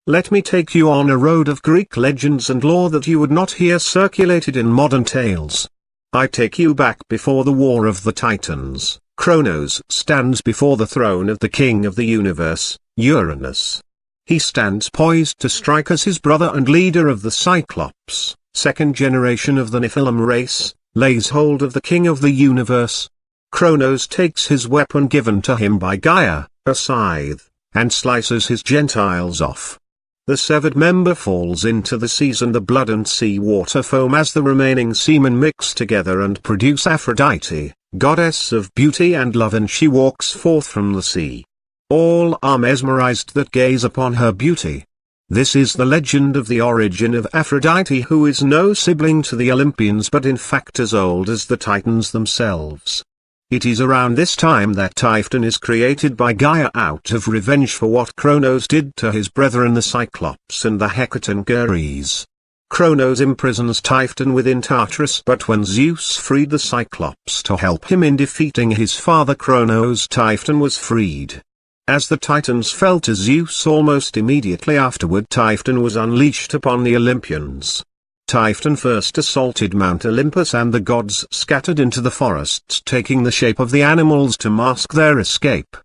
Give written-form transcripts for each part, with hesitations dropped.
Let me take you on a road of Greek legends and lore that you would not hear circulated in modern tales. I take you back before the War of the Titans. Kronos stands before the throne of the king of the universe, Uranus. He stands poised to strike as his brother and leader of the Cyclops, second generation of the Nephilim race, lays hold of the king of the universe. Kronos takes his weapon given to him by Gaia, a scythe, and slices his Gentiles off. The severed member falls into the seas and the blood and sea water foam as the remaining seamen mix together and produce Aphrodite, goddess of beauty and love, and she walks forth from the sea. All are mesmerized that gaze upon her beauty. This is the legend of the origin of Aphrodite, who is no sibling to the Olympians but in fact as old as the Titans themselves. It is around this time that Typhon is created by Gaia out of revenge for what Kronos did to his brethren the Cyclops and the Hecatoncheires. Kronos imprisons Typhon within Tartarus, but when Zeus freed the Cyclops to help him in defeating his father Kronos, Typhon was freed. As the Titans fell to Zeus almost immediately afterward, Typhon was unleashed upon the Olympians. Typhon first assaulted Mount Olympus and the gods scattered into the forests, taking the shape of the animals to mask their escape.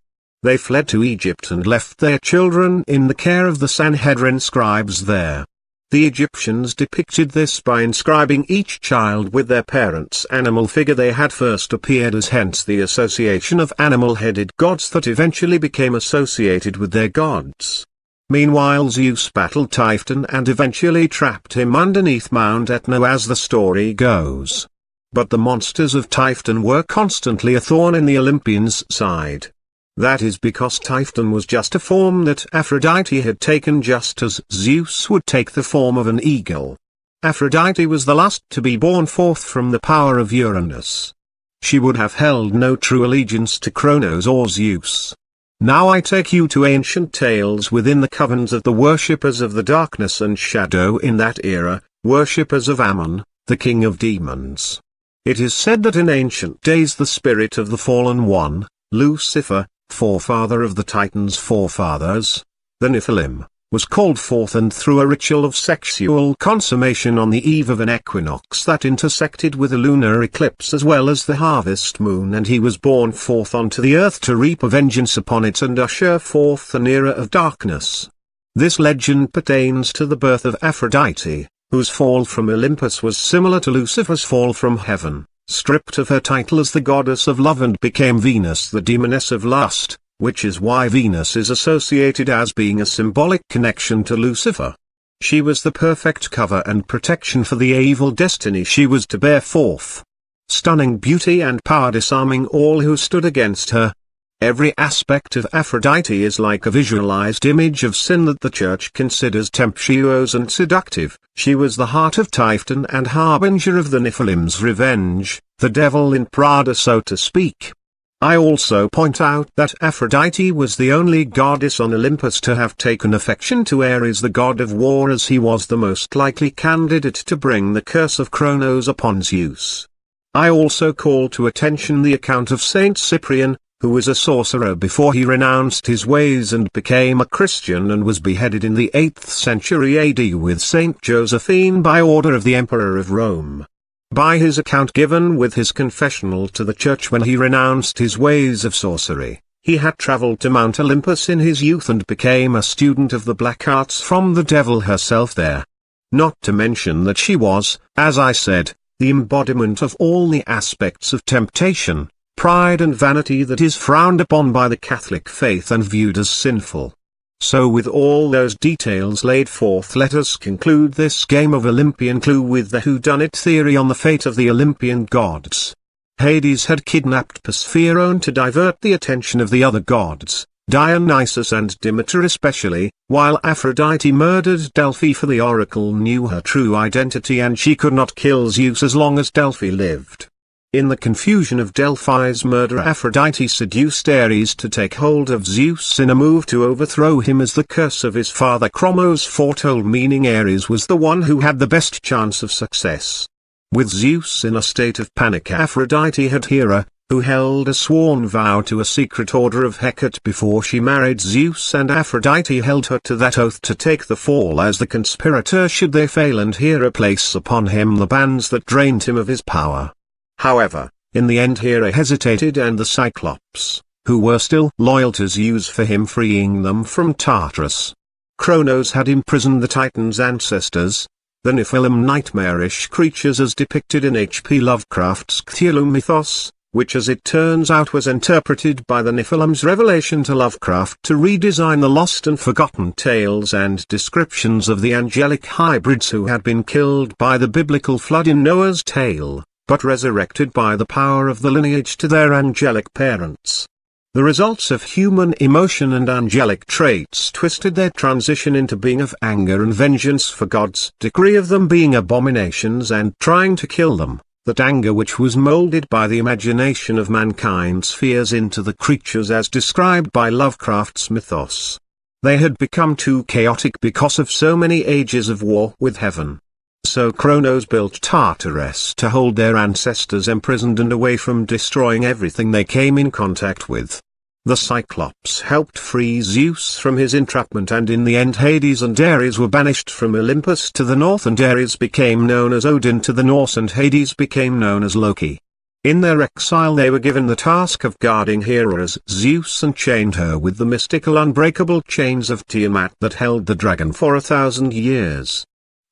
They fled to Egypt and left their children in the care of the Sanhedrin scribes there. The Egyptians depicted this by inscribing each child with their parents' animal figure they had first appeared as, hence the association of animal-headed gods that eventually became associated with their gods. Meanwhile Zeus battled Typhon and eventually trapped him underneath Mount Etna as the story goes. But the monsters of Typhon were constantly a thorn in the Olympians' side. That is because Typhon was just a form that Aphrodite had taken, just as Zeus would take the form of an eagle. Aphrodite was the last to be born forth from the power of Uranus. She would have held no true allegiance to Kronos or Zeus. Now I take you to ancient tales within the covens of the worshippers of the darkness and shadow in that era, worshippers of Ammon, the king of demons. It is said that in ancient days the spirit of the fallen one, Lucifer, forefather of the Titans' forefathers, the Nephilim, was called forth, and through a ritual of sexual consummation on the eve of an equinox that intersected with a lunar eclipse as well as the harvest moon, and he was born forth onto the earth to reap a vengeance upon it and usher forth an era of darkness. This legend pertains to the birth of Aphrodite, whose fall from Olympus was similar to Lucifer's fall from heaven, stripped of her title as the goddess of love and became Venus, the demoness of lust, which is why Venus is associated as being a symbolic connection to Lucifer. She was the perfect cover and protection for the evil destiny she was to bear forth. Stunning beauty and power disarming all who stood against her. Every aspect of Aphrodite is like a visualized image of sin that the church considers tempestuous and seductive. She was the heart of Typhon and harbinger of the Nephilim's revenge, the devil in Prada, so to speak. I also point out that Aphrodite was the only goddess on Olympus to have taken affection to Ares, the god of war, as he was the most likely candidate to bring the curse of Kronos upon Zeus. I also call to attention the account of Saint Cyprian, who was a sorcerer before he renounced his ways and became a Christian and was beheaded in the 8th century AD with Saint Josephine by order of the Emperor of Rome. By his account given with his confessional to the church when he renounced his ways of sorcery, he had travelled to Mount Olympus in his youth and became a student of the black arts from the devil herself there. Not to mention that she was, as I said, the embodiment of all the aspects of temptation, pride and vanity that is frowned upon by the Catholic faith and viewed as sinful. So with all those details laid forth, let us conclude this game of Olympian Clue with the whodunit theory on the fate of the Olympian gods. Hades had kidnapped Persephone to divert the attention of the other gods, Dionysus and Demeter especially, while Aphrodite murdered Delphi, for the oracle knew her true identity and she could not kill Zeus as long as Delphi lived. In the confusion of Delphi's murder, Aphrodite seduced Ares to take hold of Zeus in a move to overthrow him, as the curse of his father Chromos foretold, meaning Ares was the one who had the best chance of success. With Zeus in a state of panic, Aphrodite had Hera, who held a sworn vow to a secret order of Hecate before she married Zeus, and Aphrodite held her to that oath to take the fall as the conspirator should they fail and Hera place upon him the bands that drained him of his power. However, in the end Hera hesitated, and the Cyclops, who were still loyal to Zeus for him freeing them from Tartarus. Kronos had imprisoned the Titans' ancestors, the Nephilim, nightmarish creatures as depicted in H.P. Lovecraft's Cthulhu mythos, which as it turns out was interpreted by the Nephilim's revelation to Lovecraft to redesign the lost and forgotten tales and descriptions of the angelic hybrids who had been killed by the biblical flood in Noah's tale, but resurrected by the power of the lineage to their angelic parents. The results of human emotion and angelic traits twisted their transition into being of anger and vengeance for God's decree of them being abominations and trying to kill them, that anger which was molded by the imagination of mankind's fears into the creatures as described by Lovecraft's mythos. They had become too chaotic because of so many ages of war with heaven. So Kronos built Tartarus to hold their ancestors imprisoned and away from destroying everything they came in contact with. The Cyclops helped free Zeus from his entrapment, and in the end Hades and Ares were banished from Olympus to the north, and Ares became known as Odin to the north, and Hades became known as Loki. In their exile they were given the task of guarding Hera as Zeus and chained her with the mystical unbreakable chains of Tiamat that held the dragon for 1,000 years.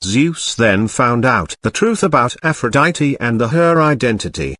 Zeus then found out the truth about Aphrodite and her identity.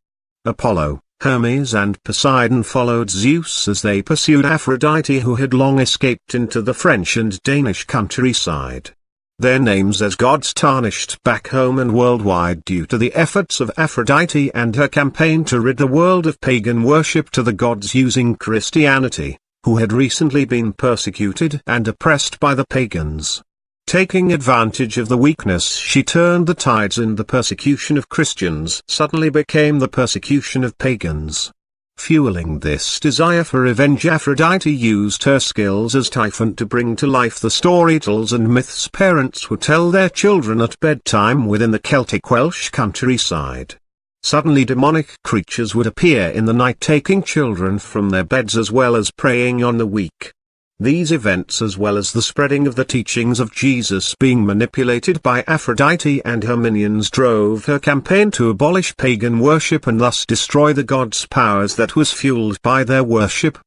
Apollo, Hermes and Poseidon followed Zeus as they pursued Aphrodite, who had long escaped into the French and Danish countryside. Their names as gods tarnished back home and worldwide due to the efforts of Aphrodite and her campaign to rid the world of pagan worship to the gods using Christianity, who had recently been persecuted and oppressed by the pagans. Taking advantage of the weakness, she turned the tides, and the persecution of Christians suddenly became the persecution of pagans. Fueling this desire for revenge, Aphrodite used her skills as Typhon to bring to life the storytales and myths parents would tell their children at bedtime within the Celtic Welsh countryside. Suddenly demonic creatures would appear in the night, taking children from their beds as well as preying on the weak. These events, as well as the spreading of the teachings of Jesus being manipulated by Aphrodite and her minions, drove her campaign to abolish pagan worship and thus destroy the gods' powers that was fueled by their worship.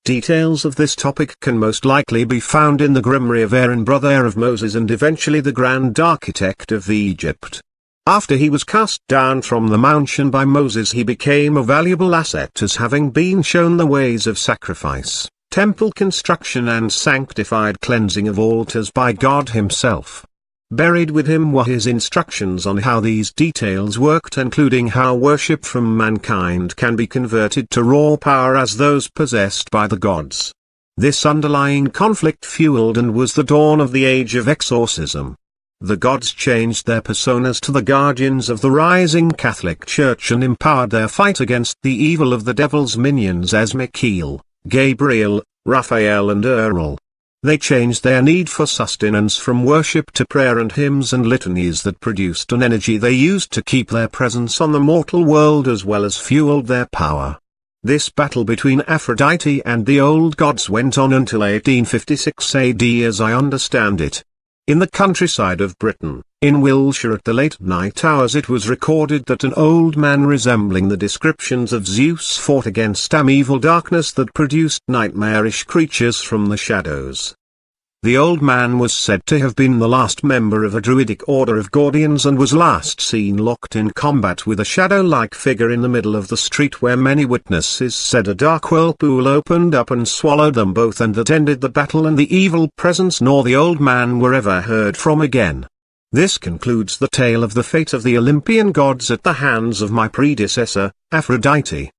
Details of this topic can most likely be found in the Grimoire of Aaron, brother of Moses and eventually the Grand Architect of Egypt. After he was cast down from the mountain by Moses, he became a valuable asset as having been shown the ways of sacrifice, temple construction and sanctified cleansing of altars by God himself. Buried with him were his instructions on how these details worked, including how worship from mankind can be converted to raw power as those possessed by the gods. This underlying conflict fueled and was the dawn of the age of exorcism. The gods changed their personas to the guardians of the rising Catholic Church and empowered their fight against the evil of the devil's minions as Michael, Gabriel, Raphael and Uriel. They changed their need for sustenance from worship to prayer and hymns and litanies that produced an energy they used to keep their presence on the mortal world as well as fueled their power. This battle between Aphrodite and the old gods went on until 1856 AD as I understand it. In the countryside of Britain, in Wiltshire at the late night hours, it was recorded that an old man resembling the descriptions of Zeus fought against an evil darkness that produced nightmarish creatures from the shadows. The old man was said to have been the last member of a druidic order of Gordians and was last seen locked in combat with a shadow-like figure in the middle of the street, where many witnesses said a dark whirlpool opened up and swallowed them both, and that ended the battle, and the evil presence nor the old man were ever heard from again. This concludes the tale of the fate of the Olympian gods at the hands of my predecessor, Aphrodite.